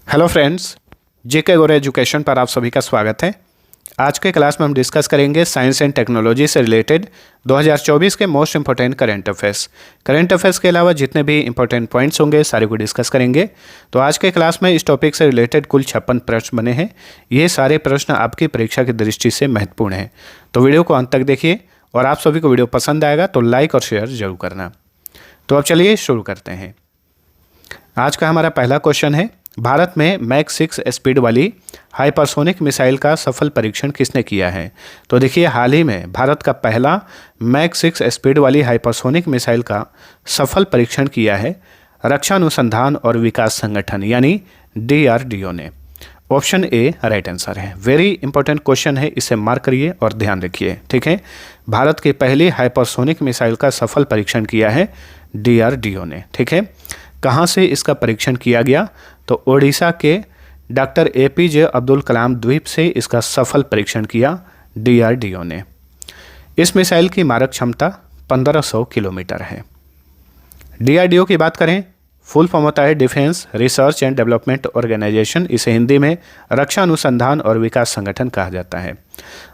Hello friends, जेके गोरे education पर आप सभी का स्वागत है। आज के क्लास में हम डिस्कस करेंगे साइंस एंड टेक्नोलॉजी से रिलेटेड 2024 के most important current affairs. Current affairs के अलावा जितने भी इंपॉर्टेंट पॉइंट्स होंगे सारे को डिस्कस करेंगे। तो आज के क्लास में इस टॉपिक से रिलेटेड कुल 56 प्रश्न बने हैं। ये सारे प्रश्न आपकी परीक्षा की दृष्टि से महत्वपूर्ण हैं। तो वीडियो को अंत तक देखिए और आप सभी को वीडियो पसंद आएगा तो लाइक और शेयर जरूर करना। तो अब चलिए शुरू करते हैं। आज का हमारा पहला क्वेश्चन है, भारत में मैक 6 स्पीड वाली हाइपरसोनिक मिसाइल का सफल परीक्षण किसने किया है? तो देखिए, हाल ही में भारत का पहला मैक 6 स्पीड वाली हाइपरसोनिक मिसाइल का सफल परीक्षण किया है रक्षा अनुसंधान और विकास संगठन यानी DRDO ने। ऑप्शन ए राइट आंसर है। वेरी इंपॉर्टेंट क्वेश्चन है, इसे मार्क करिए और ध्यान रखिए। ठीक है, भारत की पहली हाइपरसोनिक मिसाइल का सफल परीक्षण किया है DRDO ने। ठीक है, कहाँ से इसका परीक्षण किया गया? तो ओडिशा के डॉक्टर APJ अब्दुल कलाम द्वीप से इसका सफल परीक्षण किया DRDO ने। इस मिसाइल की मारक क्षमता 1500 किलोमीटर है। DRDO की बात करें, फुल फॉर्म होता है defence research and development organisation. इसे हिंदी में रक्षा अनुसंधान और विकास संगठन कहा जाता है।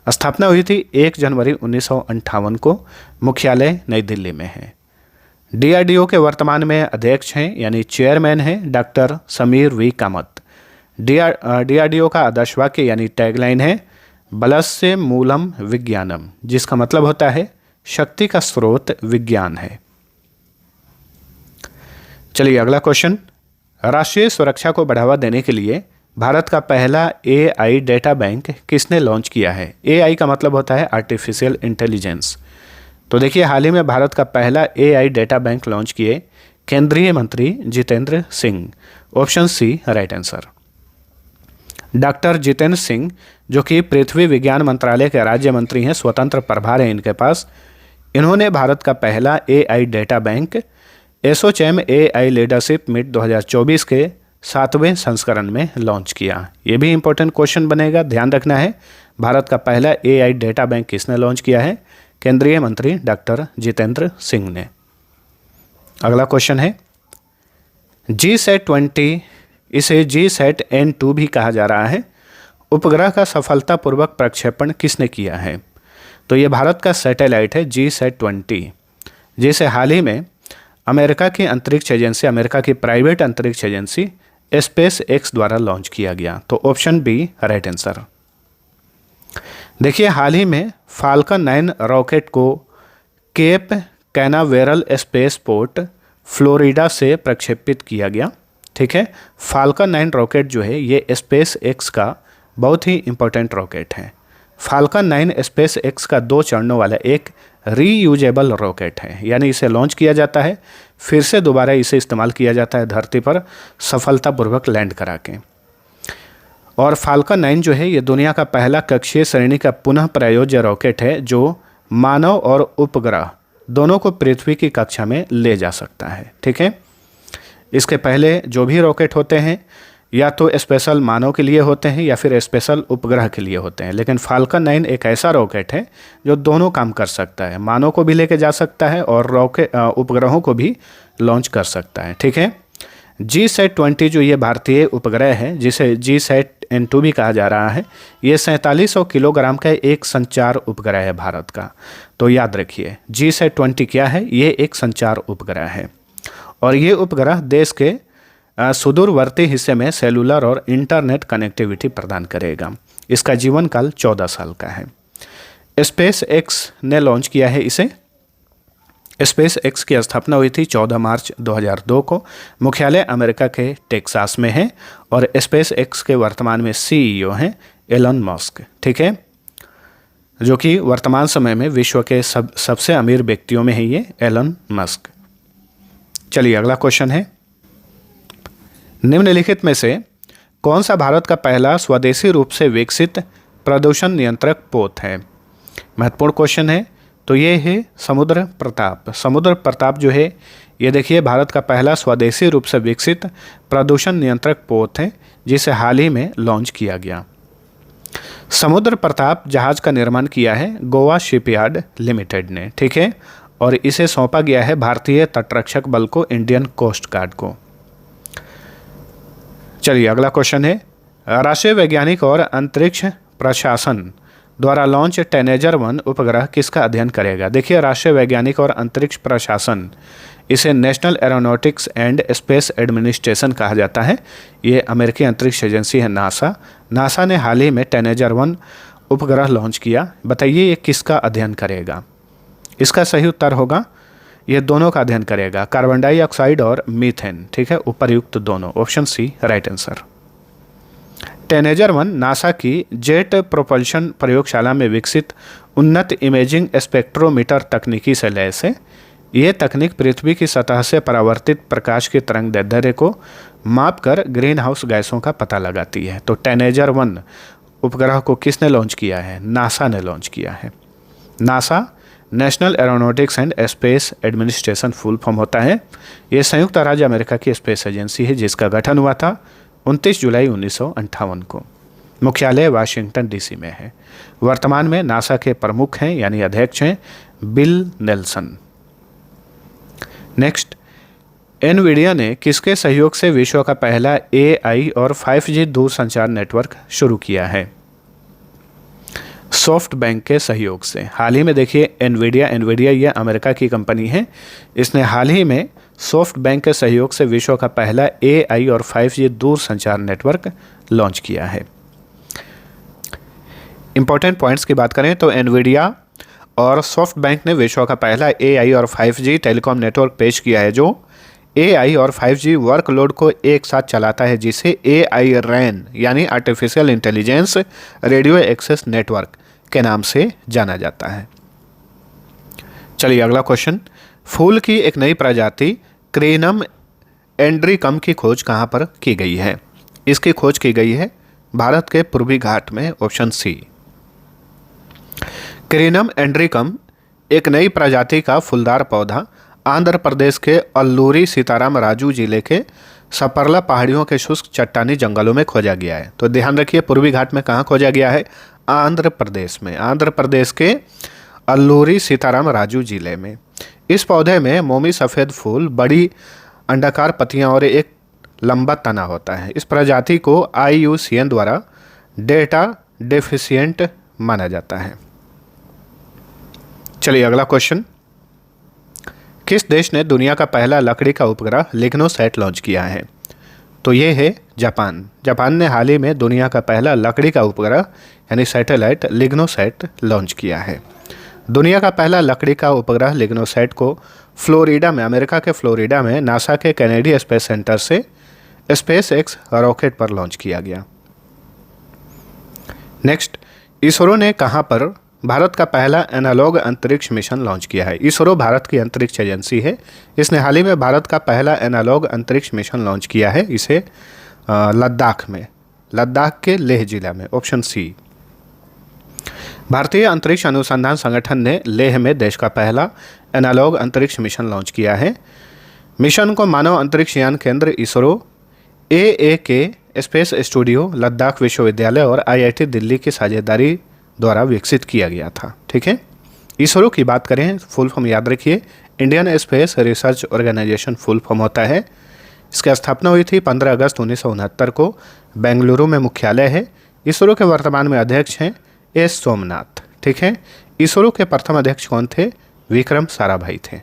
स्थापना हुई थी 1 जनवरी 1958 को। मुख्यालय नई दिल्ली में है। DRDO के वर्तमान में अध्यक्ष हैं यानी चेयरमैन हैं doctor Sameer V Kamat. DRDO का आदर्श वाक्य यानी टैगलाइन है बलस्य मूलम विज्ञानम, जिसका मतलब होता है शक्ति का स्रोत विज्ञान है। चलिए अगला क्वेश्चन, राष्ट्रीय सुरक्षा को बढ़ावा देने के लिए भारत का पहला AI डेटा बैंक किसने लॉन्च किया है? AI का मतलब होता है आर्टिफिशियल इंटेलिजेंस। तो देखिए, हाल ही में भारत का पहला AI डेटा बैंक लॉन्च किए केंद्रीय मंत्री Jitendra Singh. Option C right answer. Doctor Jitendra Singh, जो कि पृथ्वी विज्ञान मंत्रालय के राज्य मंत्री हैं, स्वतंत्र प्रभार है इनके पास। इन्होंने भारत का पहला AI data bank ASSOCHAM AI leadership meet 2024 के 7वें संस्करण में लॉन्च किया। ये भी इंपॉर्टेंट क्वेश्चन बनेगा, ध्यान रखना है। भारत का पहला AI डेटा बैंक किसने लॉन्च किया है? केंद्रीय मंत्री डॉक्टर जितेंद्र सिंह ने। अगला क्वेश्चन है, GSAT-20, इसे GSAT-N2 भी कहा जा रहा है, उपग्रह का सफलतापूर्वक प्रक्षेपण किसने किया है? तो ये भारत का सैटेलाइट है GSAT-20, जिसे हाल ही में अमेरिका की अंतरिक्ष एजेंसी, अमेरिका की प्राइवेट अंतरिक्ष एजेंसी SpaceX द्वारा लॉन्च किया गया। तो ऑप्शन बी राइट आंसर। देखिए, हाल ही में फाल्कन 9 रॉकेट को Cape Canaveral space port Florida से प्रक्षेपित किया गया। ठीक है, फाल्कन 9 रॉकेट जो है ये SpaceX का बहुत ही इंपॉर्टेंट रॉकेट है। फाल्कन 9 SpaceX का 2 चरणों वाला एक रीयूजेबल रॉकेट है, यानी इसे लॉन्च किया जाता है, फिर से दोबारा इसे इस्तेमाल किया जाता है धरती पर सफलतापूर्वक लैंड करा के। और फाल्कन 9 जो है ये दुनिया का पहला कक्षीय श्रेणी का पुनः प्रायोज्य रॉकेट है जो मानव और उपग्रह दोनों को पृथ्वी की कक्षा में ले जा सकता है। ठीक है, इसके पहले जो भी रॉकेट होते हैं या तो स्पेशल मानव के लिए होते हैं या फिर स्पेशल उपग्रह के लिए होते हैं, लेकिन फाल्कन 9 एक ऐसा रॉकेट है जो दोनों काम कर सकता है, मानव को भी लेके जा सकता है और रॉकेट उपग्रहों को भी लॉन्च कर सकता है। ठीक है, GSAT-20 जो ये भारतीय उपग्रह है, जिसे GSAT-N2 भी कहा जा रहा है, ये 4700 किलोग्राम का एक संचार उपग्रह है भारत का। तो याद रखिए, GSAT-20 क्या है? ये एक संचार उपग्रह है और ये उपग्रह देश के सुदूरवर्ती हिस्से में सेलुलर और इंटरनेट कनेक्टिविटी प्रदान करेगा। इसका जीवन काल 14 साल का है। SpaceX ने लॉन्च किया है इसे। SpaceX की स्थापना हुई थी 14 मार्च 2002 को। मुख्यालय अमेरिका के टेक्सास में है और SpaceX के वर्तमान में CEO हैं एलन मस्क। ठीक है, जो कि वर्तमान समय में विश्व के सबसे अमीर व्यक्तियों में है ये एलन मस्क। चलिए अगला क्वेश्चन है, निम्नलिखित में से कौन सा भारत का पहला स्वदेशी रूप से विकसित प्रदूषण नियंत्रक पोत है? महत्वपूर्ण क्वेश्चन है। तो ये है समुद्र प्रताप। समुद्र प्रताप जो है ये देखिए भारत का पहला स्वदेशी रूप से विकसित प्रदूषण नियंत्रक पोत है, जिसे हाल ही में लॉन्च किया गया। समुद्र प्रताप जहाज का निर्माण किया है गोवा शिपयार्ड लिमिटेड ने। ठीक है, और इसे सौंपा गया है भारतीय तटरक्षक बल को, इंडियन कोस्ट गार्ड को। चलिए अगला क्वेश्चन है, राष्ट्रीय वैज्ञानिक और अंतरिक्ष प्रशासन द्वारा लॉन्च टेनेजर 1 उपग्रह किसका अध्ययन करेगा? देखिए, राष्ट्रीय वैज्ञानिक और अंतरिक्ष प्रशासन, इसे national aeronautics and space administration कहा जाता है। ये अमेरिकी अंतरिक्ष एजेंसी है नासा। नासा ने हाल ही में टेनेजर 1 उपग्रह लॉन्च किया। बताइए ये किसका अध्ययन करेगा? इसका सही उत्तर होगा, ये दोनों का अध्ययन करेगा, कार्बन डाइऑक्साइड और मीथेन। ठीक है, उपरयुक्त दोनों, option C right answer. Tanager 1 NASA की जेट प्रोपल्शन प्रयोगशाला में विकसित उन्नत इमेजिंग स्पेक्ट्रोमीटर तकनीकी से लैस है। ये तकनीक पृथ्वी की सतह से परावर्तित प्रकाश की तरंग दैर्ध्य को मापकर ग्रीन हाउस गैसों का पता लगाती है। तो टेनेजर 1 उपग्रह को किसने लॉन्च किया है? नासा ने लॉन्च किया है। NASA national aeronautics and space administration full form होता है। ये संयुक्त राज्य अमेरिका की स्पेस एजेंसी है जिसका गठन हुआ था 29 जुलाई 1958 को। मुख्यालय वाशिंगटन डीसी में है। वर्तमान में नासा के प्रमुख हैं यानी अध्यक्ष हैं बिल नेल्सन। नेक्स्ट, एनवीडिया ने किसके सहयोग से विश्व का पहला AI और 5G दूरसंचार नेटवर्क शुरू किया है? सॉफ्ट बैंक के सहयोग से। हाल ही में देखिए एनवीडिया ये अमेरिका की कंपनी है। इसने हाल ही में सॉफ्ट बैंक के सहयोग से विश्व का पहला AI और 5G दूरसंचार नेटवर्क लॉन्च किया है। इंपॉर्टेंट पॉइंट्स की बात करें तो एनवीडिया और सॉफ्ट बैंक ने विश्व का पहला AI और 5G टेलीकॉम नेटवर्क पेश किया है जो AI और 5G वर्कलोड को एक साथ चलाता है, जिसे AI RAN यानी artificial intelligence radio access network के नाम से जाना जाता है। चलिए अगला क्वेश्चन, फूल की एक नई प्रजाति क्रीनम एंड्रिकम की खोज कहाँ पर की गई है? इसकी खोज की गई है भारत के पूर्वी घाट में, ऑप्शन सी। क्रीनम एंड्रिकम एक नई प्रजाति का फूलदार पौधा आंध्र प्रदेश के अल्लूरी सीताराम राजू जिले के सपरला पहाड़ियों के शुष्क चट्टानी जंगलों में खोजा गया है। तो ध्यान रखिए, पूर्वी घाट में कहाँ खोजा गया है? आंध्र प्रदेश में, आंध्र प्रदेश के अल्लूरी सीताराम राजू जिले में। इस पौधे में मोमी सफ़ेद फूल, बड़ी अंडाकार पत्तियां और एक लंबा तना होता है। इस प्रजाति को IUCN द्वारा डेटा डेफिशिएंट माना जाता है। चलिए अगला क्वेश्चन, किस देश ने दुनिया का पहला लकड़ी का उपग्रह लिग्नोसैट लॉन्च किया है? तो ये है जापान। जापान ने हाल ही में दुनिया का पहला लकड़ी का उपग्रह यानी सैटेलाइट लिग्नोसैट लॉन्च किया है। दुनिया का पहला लकड़ी का उपग्रह लिग्नोसैट को फ्लोरिडा में, अमेरिका के फ्लोरिडा में नासा के कैनेडी स्पेस सेंटर से SpaceX रॉकेट पर लॉन्च किया गया। नेक्स्ट, इसरो ने कहां पर भारत का पहला एनालॉग अंतरिक्ष मिशन लॉन्च किया है? इसरो भारत की अंतरिक्ष एजेंसी है। इसने हाल ही में भारत का पहला एनालॉग अंतरिक्ष मिशन लॉन्च किया है, इसे लद्दाख में, लद्दाख के लेह जिला में, ऑप्शन सी। भारतीय अंतरिक्ष अनुसंधान संगठन ने लेह में देश का पहला एनालॉग अंतरिक्ष मिशन लॉन्च किया है। मिशन को मानव अंतरिक्ष यान केंद्र ISRO, AAK space studio, Ladakh विश्वविद्यालय और IIT दिल्ली की साझेदारी द्वारा विकसित किया गया था। ठीक है, इसरो की बात करें, फुल फॉर्म याद रखिए, Indian space research organisation full form होता है। इसकी स्थापना हुई थी 15 अगस्त 1969 को, बेंगलुरु में मुख्यालय है। इसरो के वर्तमान में अध्यक्ष हैं S सोमनाथ। ठीक है, इसरो के प्रथम अध्यक्ष कौन थे? विक्रम साराभाई थे।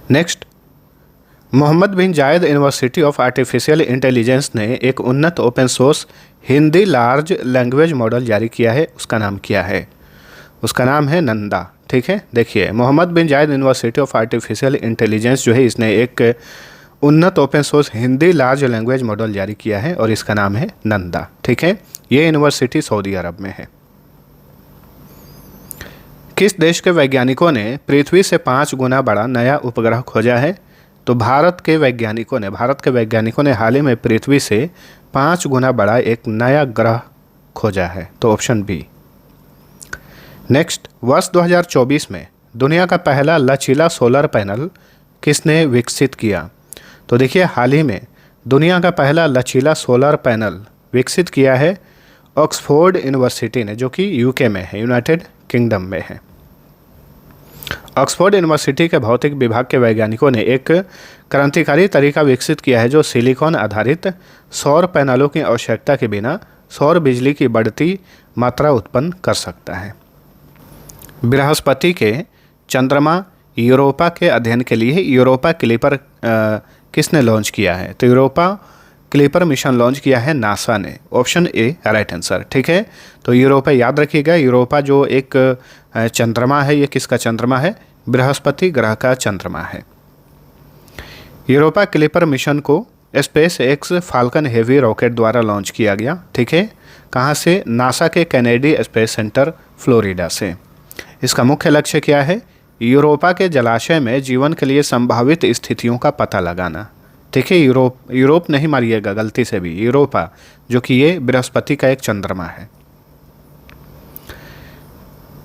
नेक्स्ट, मोहम्मद बिन जायद यूनिवर्सिटी ऑफ आर्टिफिशियल इंटेलिजेंस ने एक उन्नत open source Hindi large language model जारी किया है। उसका नाम क्या है? उसका नाम है नंदा। ठीक है, देखिए, मोहम्मद बिन जायद यूनिवर्सिटी ऑफ आर्टिफिशियल इंटेलिजेंस जो है, इसने एक उन्नत open source Hindi large language model जारी किया है और इसका नाम है नंदा। ठीक है, ये यूनिवर्सिटी सऊदी अरब में है। किस देश के वैज्ञानिकों ने पृथ्वी से 5 गुना बड़ा नया उपग्रह खोजा है? तो भारत के वैज्ञानिकों ने हाल ही में पृथ्वी से 5 गुना बड़ा एक नया ग्रह खोजा है, तो ऑप्शन बी। नेक्स्ट, वर्ष 2024 में दुनिया का पहला लचीला सोलर पैनल किसने विकसित किया? तो देखिए, हाल ही में दुनिया का पहला लचीला सोलर पैनल विकसित किया है ऑक्सफोर्ड यूनिवर्सिटी ने, जो कि UK में है, यूनाइटेड किंगडम में है। ऑक्सफोर्ड यूनिवर्सिटी के भौतिक विभाग के वैज्ञानिकों ने एक क्रांतिकारी तरीका विकसित किया है जो सिलिकॉन आधारित सौर पैनलों की आवश्यकता के बिना सौर बिजली की बढ़ती मात्रा उत्पन्न कर सकता है। बृहस्पति के चंद्रमा यूरोपा के अध्ययन के लिए यूरोपा क्लिपर किसने लॉन्च किया है? तो यूरोपा क्लिपर मिशन लॉन्च किया है नासा ने। Option A right answer. ठीक है, तो यूरोपा याद रखिएगा। यूरोपा जो एक चंद्रमा है, ये किसका चंद्रमा है? बृहस्पति ग्रह का चंद्रमा है। यूरोपा क्लिपर मिशन को space x falcon heavy rocket द्वारा लॉन्च किया गया। ठीक है, कहाँ से? नासा के कैनेडी स्पेस सेंटर फ्लोरिडा से। इसका मुख्य लक्ष्य क्या है? यूरोपा के जलाशय में जीवन के लिए संभावित स्थितियों का पता लगाना। ठीक है, यूरोप नहीं मारिएगा गलती से भी, यूरोपा, जो कि ये बृहस्पति का एक चंद्रमा है।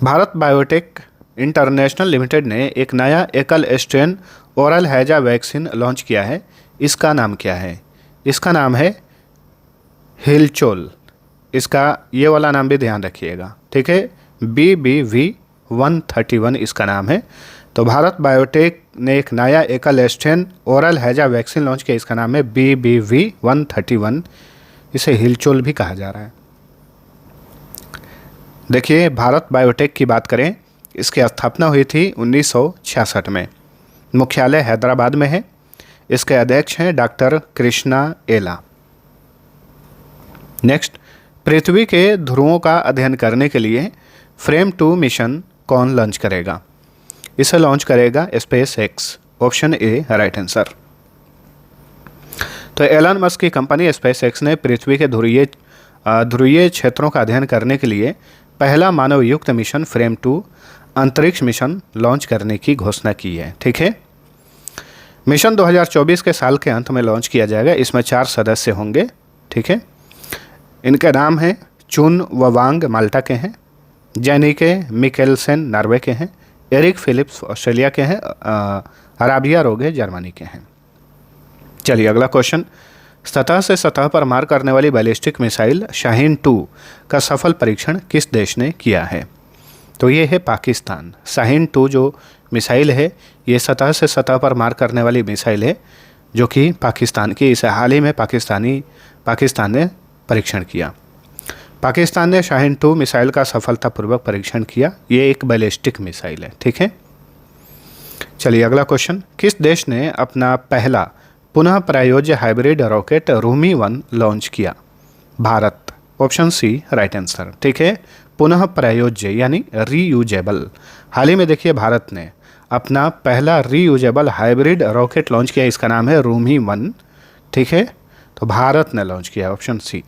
भारत बायोटेक इंटरनेशनल लिमिटेड ने एक नया एकल स्ट्रेन ओरल हैजा वैक्सीन लॉन्च किया है। इसका नाम क्या है? इसका नाम है हिलचोल। इसका ये वाला नाम भी ध्यान रखिएगा। ठीक है, BBV131 इसका नाम है। तो भारत बायोटेक ने एक नया एकल स्ट्रेन ओरल हैजा वैक्सीन लॉन्च किया। इसका नाम है BBV131। इसे हिलचोल भी कहा जा रहा है। देखिए, भारत बायोटेक की बात करें, इसकी स्थापना हुई थी 1966 में। मुख्यालय हैदराबाद में है। इसके अध्यक्ष हैं डॉक्टर कृष्णा एला। नेक्स्ट, पृथ्वी के ध्रुवों का अध्ययन करने के लिए फ्रेम 2 मिशन कौन लॉन्च करेगा? इसे लॉन्च करेगा space x. Option A right answer. तो एलन मस्क की कंपनी स्पेस एक्स ने पृथ्वी के ध्रुवीय क्षेत्रों का अध्ययन करने के लिए पहला मानव युक्त मिशन फ्रेम 2 अंतरिक्ष मिशन लॉन्च करने की घोषणा की है। ठीक है, मिशन 2024 के साल के अंत में लॉन्च किया जाएगा। इसमें 4 सदस्य होंगे। ठीक है, इनके नाम हैं चुन ववांग माल्टा के हैं, जैनिके मिकेलसन नॉर्वे के हैं, एरिक फिलिप्स ऑस्ट्रेलिया के हैं, अराबिया रोगे जर्मनी के हैं। चलिए अगला क्वेश्चन, सतह से सतह पर मार करने वाली बैलिस्टिक मिसाइल शाहीन 2 का सफल परीक्षण किस देश ने किया है? तो ये है पाकिस्तान। शाहीन 2 जो मिसाइल है, ये सतह से सतह पर मार करने वाली मिसाइल है जो कि पाकिस्तान की, इसे हाल ही में पाकिस्तान ने परीक्षण किया। पाकिस्तान ने शाहीन 2 मिसाइल का सफलतापूर्वक परीक्षण किया। ये एक बैलिस्टिक मिसाइल है। ठीक है, चलिए अगला क्वेश्चन, किस देश ने अपना पहला पुनः प्रायोज्य हाइब्रिड रॉकेट रूमी 1 लॉन्च किया? Bharat. Option C right answer. ठीक है, पुनः प्रायोज्य यानी रीयूजेबल। हाल ही में देखिए भारत ने अपना पहला रीयूजेबल हाइब्रिड रॉकेट लॉन्च किया। इसका नाम है रूमी 1। ठीक है, तो भारत ने लॉन्च किया। Option C.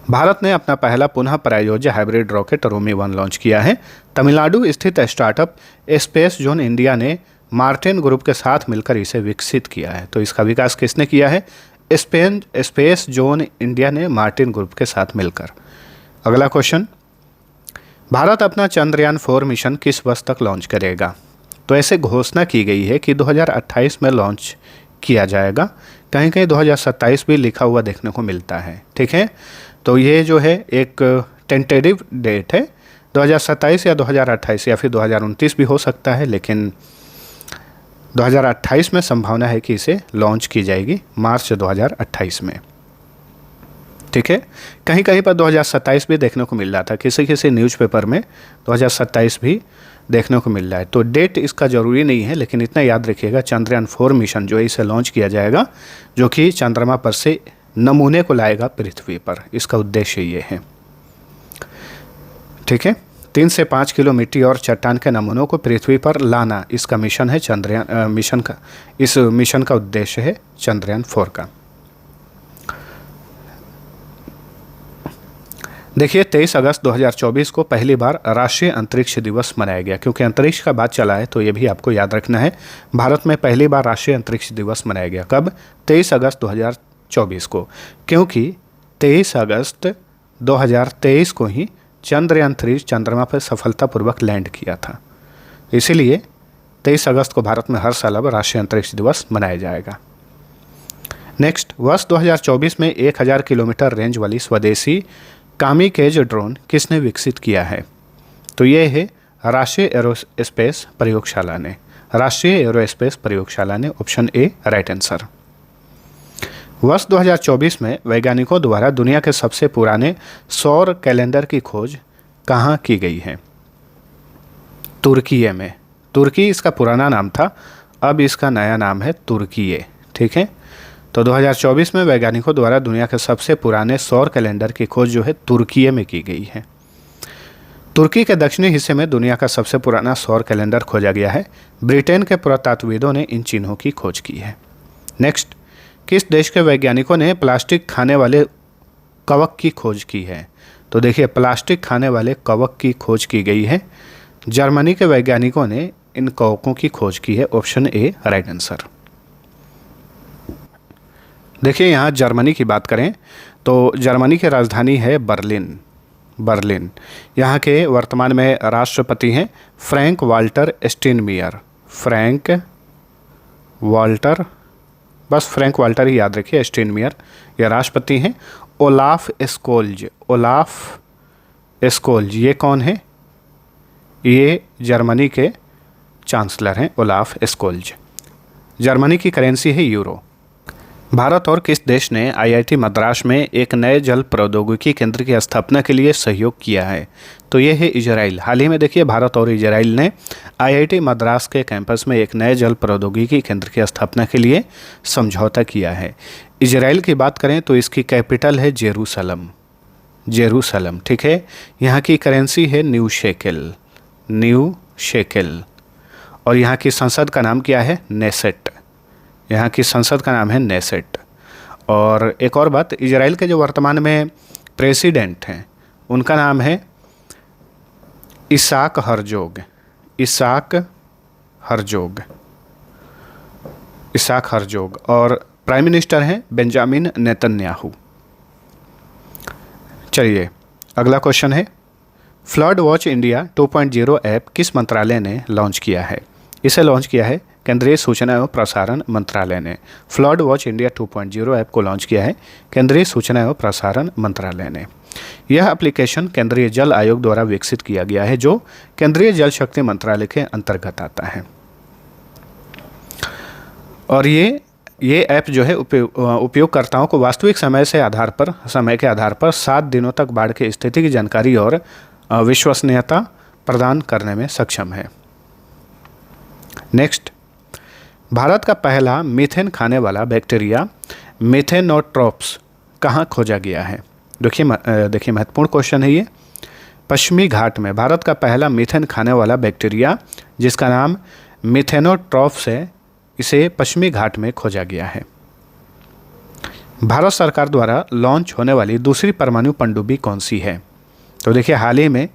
भारत ने अपना पहला पुनः प्रायोज्य हाइब्रिड रॉकेट रूमी 1 लॉन्च किया है। तमिलनाडु स्थित स्टार्टअप स्पेस जोन इंडिया ने मार्टिन ग्रुप के साथ मिलकर इसे विकसित किया है। तो इसका विकास किसने किया है? स्पेस जोन इंडिया ने मार्टिन ग्रुप के साथ मिलकर। अगला क्वेश्चन, भारत अपना चंद्रयान 4 मिशन किस वर्ष तक लॉन्च करेगा? तो ऐसे घोषणा की गई है कि 2028 में लॉन्च किया जाएगा। कहीं कहीं 2027 भी लिखा हुआ देखने को मिलता है। ठीक है, तो ये जो है एक टेंटेटिव डेट है, 2027 या 2028 या फिर 2029 भी हो सकता है, लेकिन 2028 में संभावना है कि इसे लॉन्च की जाएगी मार्च 2028 में। ठीक है, कहीं कहीं पर 2027 भी देखने को मिल रहा था, किसी किसी न्यूज़पेपर में 2027 भी देखने को मिल रहा है। तो डेट इसका ज़रूरी नहीं है, लेकिन इतना याद रखिएगा चंद्रयान 4 मिशन जो है इसे लॉन्च किया जाएगा, जो कि चंद्रमा पर से नमूने को लाएगा पृथ्वी पर। इसका उद्देश्य ये है। ठीक है, 3 से 5 किलो मिट्टी और चट्टान के नमूनों को पृथ्वी पर लाना इसका मिशन है चंद्रयान मिशन का। इस मिशन का उद्देश्य है चंद्रयान 4 का। देखिए 23 अगस्त 2024 को पहली बार राष्ट्रीय अंतरिक्ष दिवस मनाया गया। क्योंकि अंतरिक्ष का बात चला है तो ये भी आपको याद रखना है। भारत में पहली बार राष्ट्रीय अंतरिक्ष दिवस मनाया गया। कब? 23 अगस्त 2024 को, क्योंकि 23 अगस्त 2023 को ही चंद्रयान 3 चंद्रमा पर सफलतापूर्वक लैंड किया था। इसीलिए 23 अगस्त को भारत में हर साल अब राष्ट्रीय अंतरिक्ष दिवस मनाया जाएगा। नेक्स्ट, वर्ष 2024 में 1000 किलोमीटर रेंज वाली स्वदेशी कामिकेज ड्रोन किसने विकसित किया है? तो ये है राष्ट्रीय एरोस्पेस प्रयोगशाला ने। राष्ट्रीय एरोस्पेस प्रयोगशाला ने, ऑप्शन ए राइट आंसर। वर्ष 2024 में वैज्ञानिकों द्वारा दुनिया के सबसे पुराने सौर कैलेंडर की खोज कहाँ की गई है? तुर्की में। तुर्की इसका पुराना नाम था, अब इसका नया नाम है तुर्की। ठीक है, तो 2024 में वैज्ञानिकों द्वारा दुनिया के सबसे पुराने सौर कैलेंडर की खोज जो है तुर्की में की गई है। तुर्की के दक्षिणी हिस्से में दुनिया का सबसे पुराना सौर कैलेंडर खोजा गया है। ब्रिटेन के पुरातत्वविदों ने इन चिन्हों की खोज की है। नेक्स्ट, किस देश के वैज्ञानिकों ने प्लास्टिक खाने वाले कवक की खोज की है? तो देखिए, प्लास्टिक खाने वाले कवक की खोज की गई है। जर्मनी के वैज्ञानिकों ने इन कवकों की खोज की है, ऑप्शन ए राइट आंसर। देखिए, यहाँ जर्मनी की बात करें तो जर्मनी की राजधानी है बर्लिन। यहाँ के वर्तमान में राष्ट्रपति हैं फ्रैंक वाल्टर स्टाइनमायर। फ्रैंक वाल्टर ही याद रखिए, स्टाइनमायर ये राष्ट्रपति हैं। ओलाफ स्कोल्ज ये कौन है? ये जर्मनी के चांसलर हैं, ओलाफ स्कोल्ज। जर्मनी की करेंसी है यूरो। भारत और किस देश ने आईआईटी मद्रास में एक नए जल प्रौद्योगिकी केंद्र की स्थापना के लिए सहयोग किया है? तो ये है इजराइल। हाल ही में देखिए, भारत और इजराइल ने आईआईटी मद्रास के कैंपस में एक नए जल प्रौद्योगिकी केंद्र की स्थापना के लिए समझौता किया है। इजराइल की बात करें तो इसकी कैपिटल है जेरूसलम। ठीक है, यहाँ की करेंसी है न्यू शेकेल। और यहाँ की संसद का नाम क्या है? नेसेट। यहाँ की संसद का नाम है नेसेट। और एक और बात, इजराइल के जो वर्तमान में प्रेसिडेंट हैं उनका नाम है इसाक हर्जोग। और प्राइम मिनिस्टर हैं बेंजामिन नेतन्याहू। चलिए, अगला क्वेश्चन है, फ्लड वॉच इंडिया 2.0 ऐप किस मंत्रालय ने लॉन्च किया है? इसे लॉन्च किया है केंद्रीय सूचना एवं प्रसारण मंत्रालय ने। फ्लड वॉच इंडिया 2.0 ऐप को लॉन्च किया है केंद्रीय सूचना एवं प्रसारण मंत्रालय ने। यह एप्लीकेशन केंद्रीय जल आयोग द्वारा विकसित किया गया है, जो केंद्रीय जल शक्ति मंत्रालय के अंतर्गत आता है। और ये ऐप जो है उपयोगकर्ताओं को वास्तविक समय के आधार पर 7 दिनों तक बाढ़ की स्थिति की जानकारी और विश्वसनीयता प्रदान करने में सक्षम है। नेक्स्ट, भारत का पहला मीथेन खाने वाला बैक्टीरिया मेथेनोट्रोप्स कहाँ खोजा गया है? देखिए महत्वपूर्ण क्वेश्चन है ये। पश्चिमी घाट में भारत का पहला मीथेन खाने वाला बैक्टीरिया जिसका नाम मेथेनोट्रोप्स है, इसे पश्चिमी घाट में खोजा गया है। भारत सरकार द्वारा लॉन्च होने वाली दूसरी परमाणु पनडुब्बी कौन सी है? तो देखिए, हाल ही में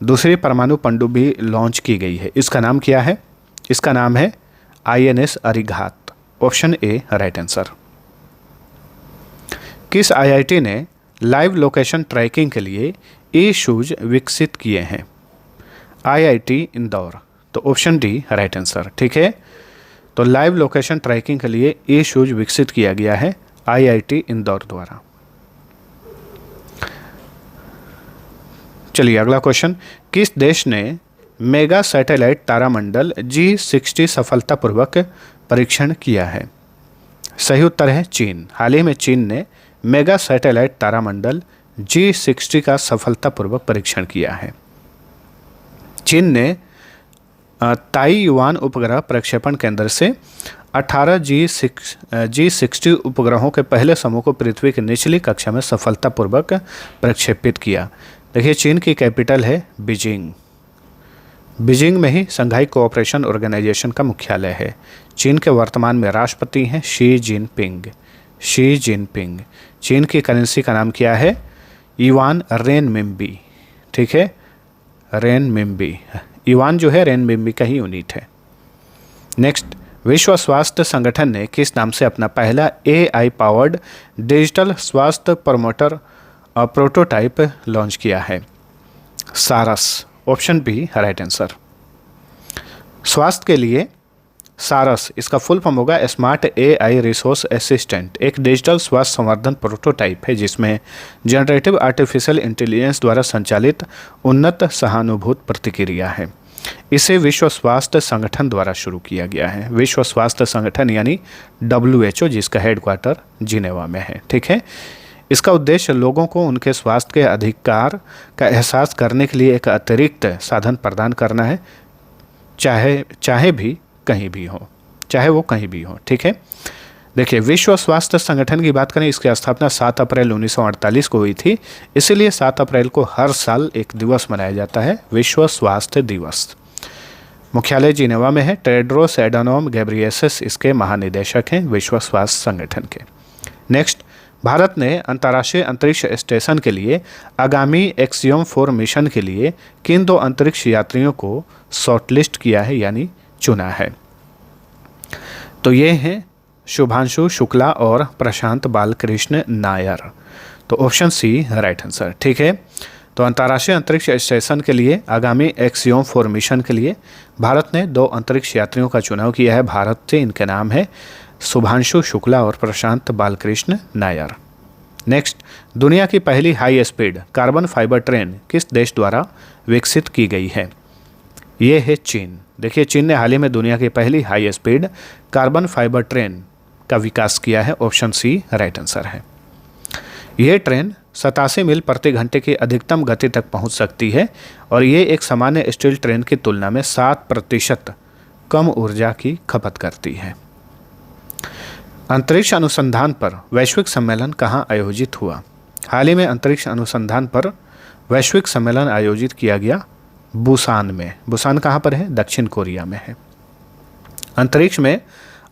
दूसरी परमाणु पनडुब्बी लॉन्च की गई है। इसका नाम क्या है? इसका नाम है INS Arighat, option A right answer. किस IIT ने लाइव लोकेशन ट्रैकिंग के लिए ई-शूज विकसित किए हैं? IIT इंदौर, तो ऑप्शन डी राइट आंसर। ठीक है, तो लाइव लोकेशन ट्रैकिंग के लिए ई-शूज विकसित किया गया है IIT इंदौर द्वारा। चलिए, अगला क्वेश्चन, किस देश ने मेगा सैटेलाइट तारामंडल G60 सफलतापूर्वक परीक्षण किया है? सही उत्तर है चीन। हाल ही में चीन ने मेगा सैटेलाइट तारामंडल G60 का सफलतापूर्वक परीक्षण किया है। चीन ने ताइयुआन उपग्रह प्रक्षेपण केंद्र से 18 G60 उपग्रहों के पहले समूह को पृथ्वी की निचली कक्षा में सफलतापूर्वक प्रक्षेपित किया। देखिए, चीन की कैपिटल है बीजिंग में ही शंघाई कोऑपरेशन ऑर्गेनाइजेशन का मुख्यालय है। चीन के वर्तमान में राष्ट्रपति हैं शी जिनपिंग। चीन की करेंसी का नाम क्या है? Yuan renminbi. ठीक है, रेनमिनबी। युआन जो है रेनमिनबी का ही यूनिट है। नेक्स्ट, विश्व स्वास्थ्य संगठन ने किस नाम से अपना पहला AI पावर्ड डिजिटल स्वास्थ्य प्रमोटर प्रोटोटाइप लॉन्च किया है? सारस, ऑप्शन बी राइट आंसर। स्वास्थ्य के लिए सारस, इसका फुल फॉर्म होगा स्मार्ट AI रिसोर्स असिस्टेंट, एक डिजिटल स्वास्थ्य संवर्धन प्रोटोटाइप है जिसमें जनरेटिव आर्टिफिशियल इंटेलिजेंस द्वारा संचालित उन्नत सहानुभूत प्रतिक्रिया है। इसे विश्व स्वास्थ्य संगठन द्वारा शुरू किया गया है। विश्व स्वास्थ्य संगठन यानी WHO, जिसका हेडक्वार्टर जिनेवा में है। ठीक है, इसका उद्देश्य लोगों को उनके स्वास्थ्य के अधिकार का एहसास करने के लिए एक अतिरिक्त साधन प्रदान करना है, चाहे वो कहीं भी हो। ठीक है, देखिए विश्व स्वास्थ्य संगठन की बात करें, इसकी स्थापना 7 अप्रैल 1948 को हुई थी। इसीलिए 7 अप्रैल को हर साल एक दिवस मनाया जाता है, विश्व स्वास्थ्य दिवस। मुख्यालय जिनेवा में है। टेड्रोस एडानोम घेब्रेयेसस इसके महानिदेशक हैं विश्व स्वास्थ्य संगठन के। नेक्स्ट, भारत ने अंतर्राष्ट्रीय अंतरिक्ष स्टेशन के लिए आगामी एक्सियोम 4 मिशन के लिए किन 2 अंतरिक्ष यात्रियों को शॉर्टलिस्ट किया है यानी चुना है? तो ये हैं शुभांशु शुक्ला और प्रशांत बालकृष्ण नायर। तो ऑप्शन सी राइट आंसर। ठीक है, तो अंतर्राष्ट्रीय अंतरिक्ष स्टेशन के लिए आगामी एक्सियोम 4 मिशन के लिए भारत ने 2 अंतरिक्ष यात्रियों का चुनाव किया है। भारत से इनके नाम है शुभांशु शुक्ला और प्रशांत बालकृष्ण नायर। नेक्स्ट, दुनिया की पहली high speed carbon fibre train किस देश द्वारा विकसित की गई है? ये है चीन। देखिए, चीन ने हाल ही में दुनिया की पहली high speed carbon fibre train का विकास किया है। ऑप्शन सी राइट आंसर है। यह ट्रेन 87 मील प्रति घंटे की अधिकतम गति तक पहुंच सकती है और ये एक सामान्य स्टील ट्रेन की तुलना में 7% कम ऊर्जा की खपत करती है। अंतरिक्ष अनुसंधान पर वैश्विक सम्मेलन कहाँ आयोजित हुआ? हाल ही में अंतरिक्ष अनुसंधान पर वैश्विक सम्मेलन आयोजित किया गया बुसान में। बुसान कहाँ पर है? दक्षिण कोरिया में है। अंतरिक्ष में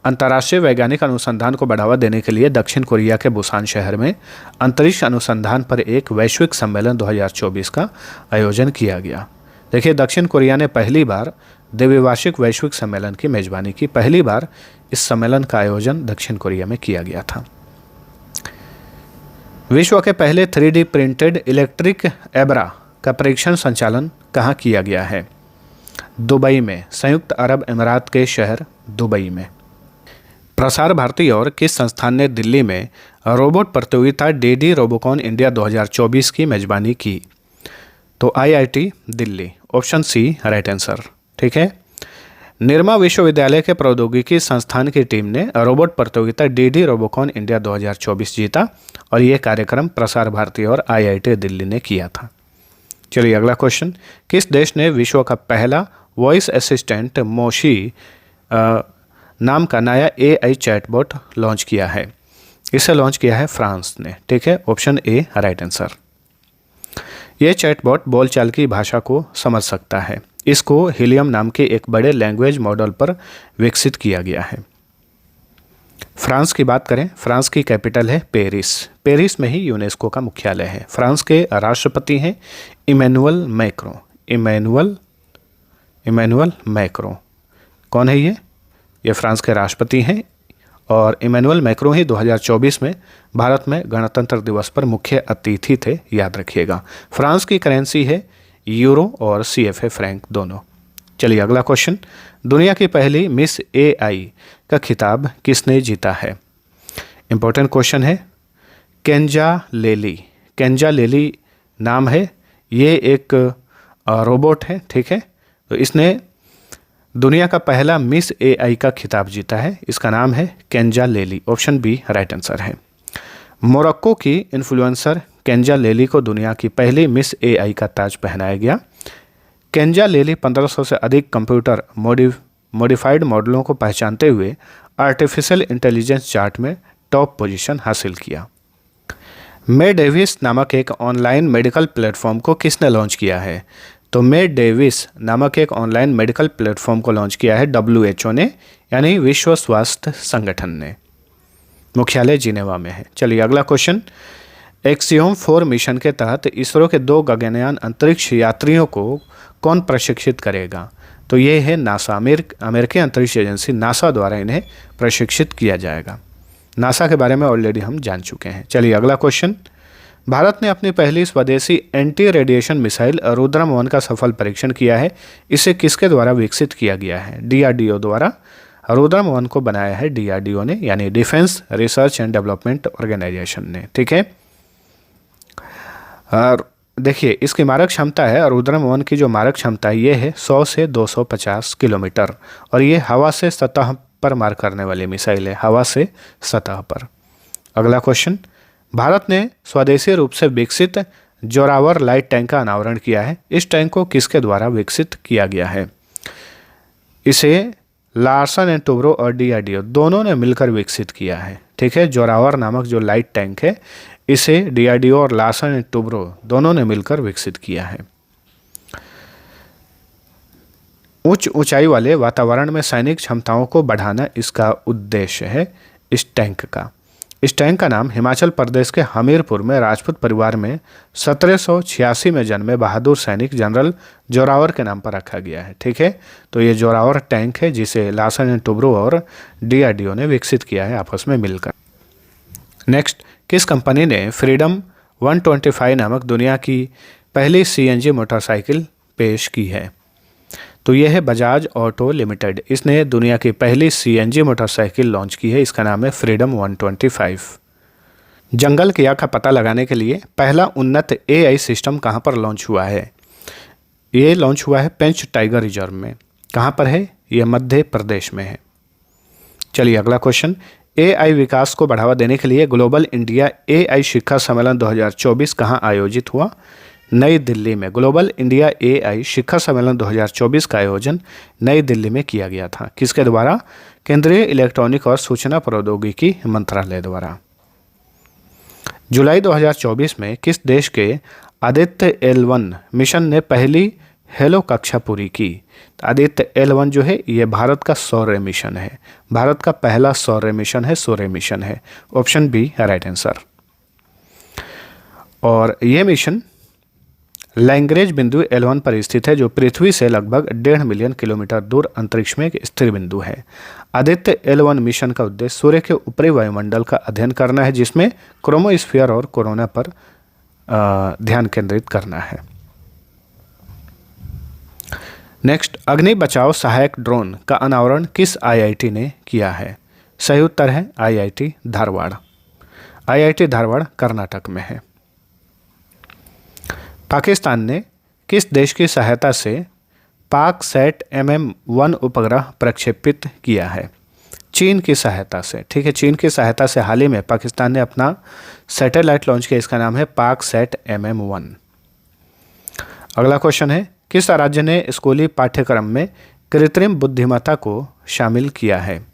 अंतर्राष्ट्रीय वैज्ञानिक अनुसंधान को बढ़ावा देने के लिए दक्षिण कोरिया के बुसान शहर में अंतरिक्ष अनुसंधान पर एक वैश्विक सम्मेलन 2024 का आयोजन किया गया। देखिए, दक्षिण कोरिया ने पहली बार द्विवार्षिक वैश्विक सम्मेलन की मेजबानी की। पहली बार इस सम्मेलन का आयोजन दक्षिण कोरिया में किया गया था। विश्व के पहले 3D प्रिंटेड इलेक्ट्रिक एब्रा का परीक्षण संचालन कहाँ किया गया है? दुबई में, संयुक्त अरब अमीरात के शहर दुबई में। प्रसार भारती और किस संस्थान ने दिल्ली में रोबोट प्रतियोगिता DD रोबोकॉन इंडिया 2024 की मेजबानी की? तो IIT Delhi. Option C right answer. ठीक है, निरमा विश्वविद्यालय के प्रौद्योगिकी संस्थान की टीम ने रोबोट प्रतियोगिता DD रोबोकॉन इंडिया 2024 जीता और ये कार्यक्रम प्रसार भारती और IIT दिल्ली ने किया था। चलिए अगला क्वेश्चन, किस देश ने विश्व का पहला वॉइस असिस्टेंट मोशी नाम का नया AI चैटबॉट लॉन्च किया है? इसे लॉन्च किया है फ्रांस ने। ठीक है, ऑप्शन ए राइट आंसर। यह चैटबॉट बोलचाल की भाषा को समझ सकता है। इसको हीलियम नाम के एक बड़े लैंग्वेज मॉडल पर विकसित किया गया है। फ्रांस की बात करें, फ्रांस की कैपिटल है पेरिस। पेरिस में ही यूनेस्को का मुख्यालय है। फ्रांस के राष्ट्रपति हैं इमैनुअल मैक्रों। इमैनुअल मैक्रों कौन है ये फ्रांस के राष्ट्रपति हैं और इमैनुअल मैक्रों ही 2024 में भारत में गणतंत्र दिवस पर मुख्य अतिथि थे, याद रखिएगा। फ्रांस की करेंसी है यूरो और CFA फ्रैंक दोनों। चलिए अगला क्वेश्चन, दुनिया की पहली मिस AI का खिताब किसने जीता है? इंपॉर्टेंट क्वेश्चन है। केंजा लेली नाम है, ये एक रोबोट है। ठीक है, तो इसने दुनिया का पहला मिस AI का खिताब जीता है। इसका नाम है केंजा लेली। ऑप्शन बी राइट आंसर है। मोरक्को की इन्फ्लुएंसर केंजा लेली को दुनिया की पहली मिस AI का ताज पहनाया गया। केंजा लेली 1500 से अधिक कंप्यूटर मॉडिफाइड मॉडलों को पहचानते हुए आर्टिफिशियल इंटेलिजेंस चार्ट में टॉप पोजीशन हासिल किया। मे डेविस नामक एक ऑनलाइन मेडिकल प्लेटफॉर्म को किसने लॉन्च किया है? तो मे डेविस नामक एक ऑनलाइन मेडिकल प्लेटफॉर्म को लॉन्च किया है WHO ने, यानी विश्व स्वास्थ्य संगठन ने। मुख्यालय जिनेवा में है। चलिए अगला क्वेश्चन, एक्सियोम 4 मिशन के तहत इसरो के 2 गगनयान अंतरिक्ष यात्रियों को कौन प्रशिक्षित करेगा? तो ये है नासा, अमेरिकी अंतरिक्ष एजेंसी नासा द्वारा इन्हें प्रशिक्षित किया जाएगा। नासा के बारे में ऑलरेडी हम जान चुके हैं। चलिए अगला क्वेश्चन, भारत ने अपनी पहली स्वदेशी एंटी रेडिएशन मिसाइल रुद्रम 1 का सफल परीक्षण किया है। इसे किसके द्वारा विकसित किया गया है? DRDO द्वारा रुद्रम 1 को बनाया है DRDO ने, यानी defence research and development organisation ने। ठीक है, और देखिए इसकी मारक क्षमता है, रुद्रम 1 की जो मारक क्षमता है ये है 100 से 250 किलोमीटर, और ये हवा से सतह पर मार करने वाली मिसाइल है, हवा से सतह पर। अगला क्वेश्चन, भारत ने स्वदेशी रूप से विकसित जोरावर लाइट टैंक का अनावरण किया है। इस टैंक को किसके द्वारा विकसित किया गया है? इसे लार्सन एंड टुब्रो और DRDO दोनों ने मिलकर विकसित किया है। ठीक है, जोरावर नामक जो लाइट टैंक है इसे DRDO और लार्सन एंड टुब्रो दोनों ने मिलकर विकसित किया है। उच्च ऊंचाई वाले वातावरण में सैनिक क्षमताओं को बढ़ाना इसका उद्देश्य है इस टैंक का। इस टैंक का नाम हिमाचल प्रदेश के हमीरपुर में राजपूत परिवार में 1786 में जन्मे बहादुर सैनिक जनरल जोरावर के नाम पर रखा गया है। ठीक है, तो ये जोरावर टैंक है जिसे लार्सन एंड टुब्रो और DRDO ने विकसित किया है आपस में मिलकर। नेक्स्ट, किस कंपनी ने फ्रीडम 125 नामक दुनिया की पहली CNG मोटरसाइकिल पेश की है? तो यह है बजाज ऑटो लिमिटेड। इसने दुनिया की पहली CNG मोटरसाइकिल लॉन्च की है, इसका नाम है फ्रीडम 125। जंगल की आग का पता लगाने के लिए पहला उन्नत AI सिस्टम कहां पर लॉन्च हुआ है? ये लॉन्च हुआ है पेंच टाइगर रिजर्व में। कहां पर है? यह मध्य प्रदेश में है। चलिए अगला क्वेश्चन, AI विकास को बढ़ावा देने के लिए ग्लोबल इंडिया AI शिखर सम्मेलन 2024 कहां आयोजित हुआ? नई दिल्ली में। ग्लोबल इंडिया AI शिखर सम्मेलन 2024 का आयोजन नई दिल्ली में किया गया था। किसके द्वारा? केंद्रीय इलेक्ट्रॉनिक और सूचना प्रौद्योगिकी मंत्रालय द्वारा। जुलाई 2024 में किस देश के आदित्य L1 मिशन ने पहली हेलो कक्षा पूरी की? आदित्य L1 जो है ये भारत का सौर्य मिशन है। भारत का पहला सौर्य मिशन है, सूर्य मिशन है। Option B right answer. और ये मिशन लैंग्रेज बिंदु L1 पर स्थित है, जो पृथ्वी से लगभग 1.5 मिलियन किलोमीटर दूर अंतरिक्ष में एक स्थिर बिंदु है। आदित्य L1 मिशन का उद्देश्य सूर्य के ऊपरी वायुमंडल का अध्ययन करना है, जिसमें क्रोमोस्फीयर और कोरोना पर ध्यान केंद्रित करना है। नेक्स्ट, अग्नि बचाव सहायक ड्रोन का अनावरण किस IIT ने किया है? सही उत्तर है IIT धारवाड़। IIT धारवाड़ कर्नाटक में है। पाकिस्तान ने किस देश की सहायता से पाकसैट MM-1 उपग्रह प्रक्षेपित किया है? चीन की सहायता से। ठीक है, चीन की सहायता से हाल ही में पाकिस्तान ने अपना सैटेलाइट लॉन्च किया, इसका नाम है पाकसैट MM-1। अगला क्वेश्चन है, किस राज्य ने स्कूली पाठ्यक्रम में कृत्रिम बुद्धिमत्ता को शामिल किया है?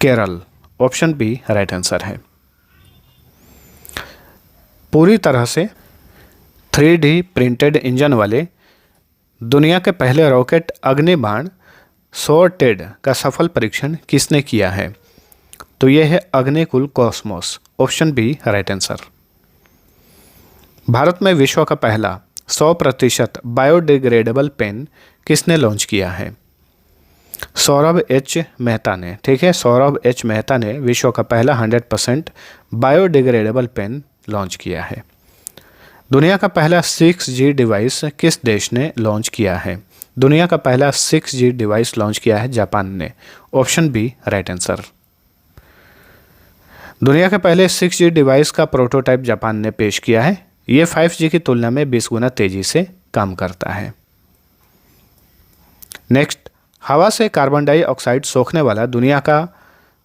Kerala. Option B right answer है। पूरी तरह से 3D प्रिंटेड इंजन वाले दुनिया के पहले रॉकेट अग्निबाण सॉर्टेड का सफल परीक्षण किसने किया है? तो यह है Agnikul Cosmos. Option B right answer. Bharat में विश्व का पहला 100% बायोडिग्रेडेबल पेन किसने लॉन्च किया है? सौरभ H मेहता ने। ठीक है, सौरभ H मेहता ने विश्व का पहला 100% बायोडिग्रेडेबल पेन लॉन्च किया है। दुनिया का पहला 6G डिवाइस किस देश ने लॉन्च किया है? दुनिया का पहला 6G डिवाइस लॉन्च किया है जापान ने। Option B right answer. दुनिया के पहले 6G डिवाइस का प्रोटोटाइप जापान ने पेश किया है। ये 5G की तुलना में 20 गुना तेजी से काम करता है। नेक्स्ट, हवा से कार्बन डाइऑक्साइड सोखने वाला दुनिया का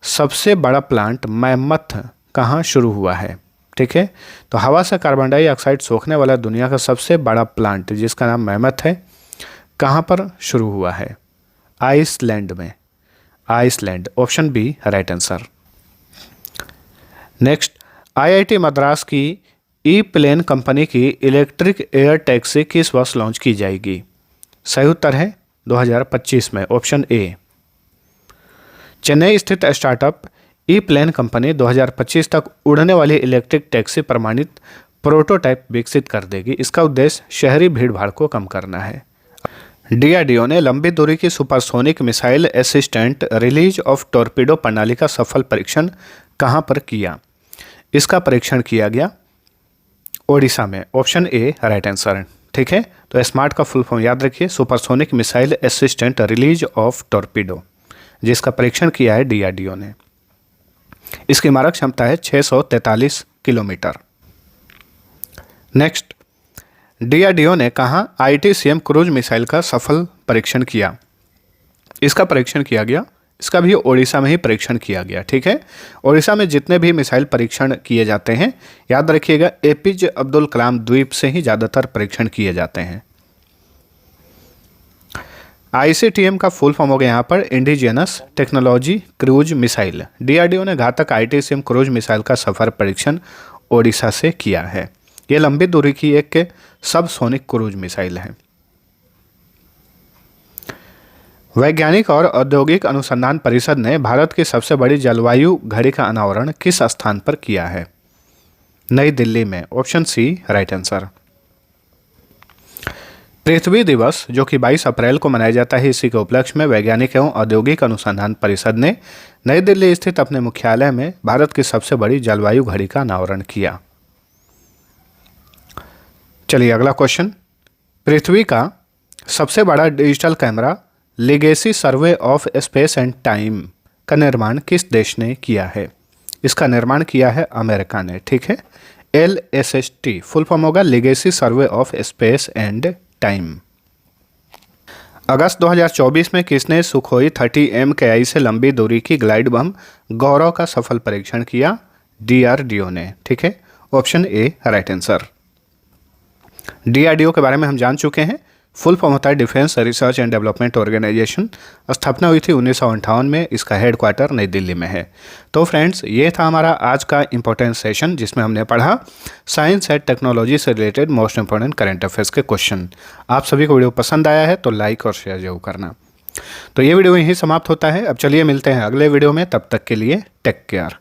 सबसे बड़ा प्लांट मैमथ कहाँ शुरू हुआ है? ठीक है, तो हवा से कार्बन डाइऑक्साइड सोखने वाला दुनिया का सबसे बड़ा प्लांट जिसका नाम मैमथ है, कहाँ पर शुरू हुआ है? आइसलैंड में। Iceland. Option B right answer. Next, IIT Madras की ई-प्लेन कंपनी की इलेक्ट्रिक एयर टैक्सी किस वर्ष लॉन्च की जाएगी? सही उत्तर है 2025 में। Option A. चेन्नई स्थित स्टार्टअप ई-प्लेन कंपनी 2025 तक उड़ने वाली इलेक्ट्रिक टैक्सी प्रमाणित प्रोटोटाइप विकसित कर देगी। इसका उद्देश्य शहरी भीड़भाड़ को कम करना है। DRDO ने लंबी दूरी की supersonic missile assistant release of torpedo प्रणाली का सफल परीक्षण कहां पर किया? इसका परीक्षण किया गया ओडिशा में। Option A right answer. ठीक है, तो स्मार्ट का फुल फॉर्म याद रखिए, supersonic missile assistant release of torpedo. जिसका परीक्षण किया है डीआरडीओ ने। इसकी मारक क्षमता है 643 किलोमीटर। नेक्स्ट, डीआरडीओ ने कहाँ आईटीसीएम क्रूज मिसाइल का सफल परीक्षण किया? इसका परीक्षण किया गया, इसका भी ओडिशा में ही परीक्षण किया गया। ठीक है, ओडिशा में जितने भी मिसाइल परीक्षण किए जाते हैं, याद रखिएगा एपीजे अब्दुल कलाम द्वीप से ही ज़्यादातर परीक्षण किए जाते हैं। आईसीटीएम का फुल फॉर्म हो गया यहाँ पर indigenous technology cruise missile. DRDO ने घातक आईटीसीएम क्रूज मिसाइल का सफल परीक्षण ओडिशा से किया है। यह लंबी दूरी की एक सबसोनिक क्रूज मिसाइल है। वैज्ञानिक और औद्योगिक अनुसंधान परिषद ने भारत की सबसे बड़ी जलवायु घड़ी का अनावरण किस स्थान पर किया है? नई दिल्ली में। Option C right answer. पृथ्वी दिवस जो कि 22 अप्रैल को मनाया जाता है, इसी के उपलक्ष्य में वैज्ञानिक एवं औद्योगिक अनुसंधान परिषद ने नई दिल्ली स्थित अपने मुख्यालय में भारत की सबसे बड़ी जलवायु घड़ी का अनावरण किया। चलिए अगला क्वेश्चन, पृथ्वी का सबसे बड़ा digital camera legacy survey of space and time का निर्माण किस देश ने किया है? इसका निर्माण किया है अमेरिका ने। ठीक है, LSST फुल फॉर्म होगा legacy survey of space and time. अगस्त 2024 में किसने सुखोई 30 MKI से लंबी दूरी की ग्लाइड बम गौरव का सफल परीक्षण किया? DRDO ने। ठीक है, option A right answer. DRDO के बारे में हम जान चुके हैं, फुल फॉर्म होता है defence research and development organisation. स्थापना हुई थी 1958 में, इसका हेडक्वार्टर नई दिल्ली में है। तो फ्रेंड्स, ये था हमारा आज का इंपॉर्टेंट सेशन जिसमें हमने पढ़ा साइंस एंड टेक्नोलॉजी से related most important current affairs के क्वेश्चन। आप सभी को वीडियो पसंद आया है तो लाइक और शेयर जरूर करना। तो ये वीडियो यहीं समाप्त होता है। अब चलिए मिलते हैं अगले वीडियो में, तब तक के लिए टेक केयर।